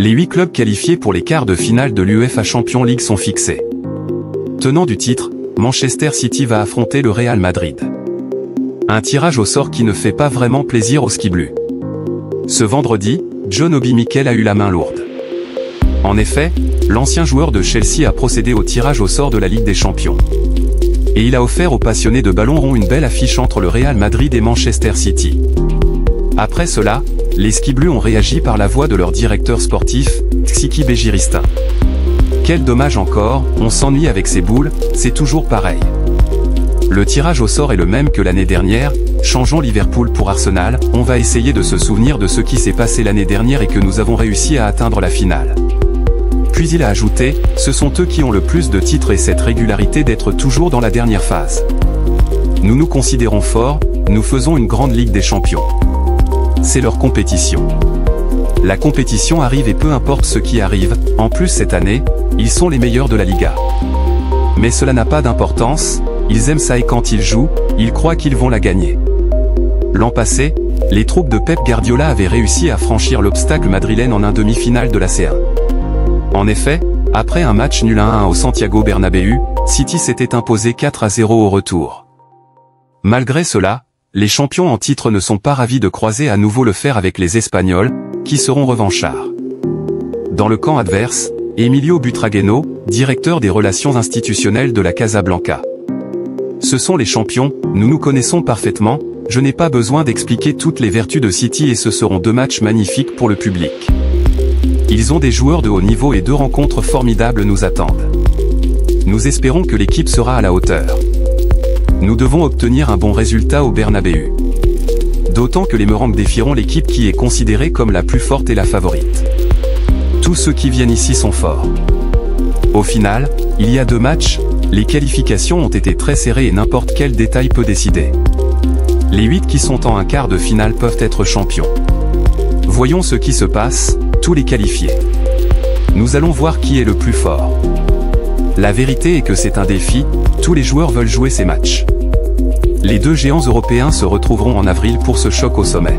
Les 8 clubs qualifiés pour les quarts de finale de l'UEFA Champions League sont fixés. Tenant du titre, Manchester City va affronter le Real Madrid. Un tirage au sort qui ne fait pas vraiment plaisir aux skiblues. Ce vendredi, John Obi Mikel a eu la main lourde. En effet, l'ancien joueur de Chelsea a procédé au tirage au sort de la Ligue des Champions. Et il a offert aux passionnés de ballon rond une belle affiche entre le Real Madrid et Manchester City. Après cela, les skiblues ont réagi par la voix de leur directeur sportif, Tsiky Begiristain. Quel dommage encore, on s'ennuie avec ces boules, c'est toujours pareil. Le tirage au sort est le même que l'année dernière, changeons Liverpool pour Arsenal, on va essayer de se souvenir de ce qui s'est passé l'année dernière et que nous avons réussi à atteindre la finale. Puis il a ajouté, ce sont eux qui ont le plus de titres et cette régularité d'être toujours dans la dernière phase. Nous nous considérons forts, nous faisons une grande Ligue des Champions. C'est leur compétition. La compétition arrive et peu importe ce qui arrive, en plus cette année, ils sont les meilleurs de la Liga. Mais cela n'a pas d'importance, ils aiment ça et quand ils jouent, ils croient qu'ils vont la gagner. L'an passé, les troupes de Pep Guardiola avaient réussi à franchir l'obstacle madrilène en un demi-finale de la C1. En effet, après un match nul 1-1 au Santiago Bernabéu, City s'était imposé 4-0 au retour. Malgré cela, les champions en titre ne sont pas ravis de croiser à nouveau le fer avec les Espagnols, qui seront revanchards. Dans le camp adverse, Emilio Butragueño, directeur des relations institutionnelles de la Casablanca. Ce sont les champions, nous nous connaissons parfaitement, je n'ai pas besoin d'expliquer toutes les vertus de City et ce seront 2 matchs magnifiques pour le public. Ils ont des joueurs de haut niveau et 2 rencontres formidables nous attendent. Nous espérons que l'équipe sera à la hauteur. Nous devons obtenir un bon résultat au Bernabéu. D'autant que les Merengues défieront l'équipe qui est considérée comme la plus forte et la favorite. Tous ceux qui viennent ici sont forts. Au final, il y a 2 matchs, les qualifications ont été très serrées et n'importe quel détail peut décider. Les 8 qui sont en un quart de finale peuvent être champions. Voyons ce qui se passe, tous les qualifiés. Nous allons voir qui est le plus fort. La vérité est que c'est un défi, tous les joueurs veulent jouer ces matchs. Les 2 géants européens se retrouveront en avril pour ce choc au sommet.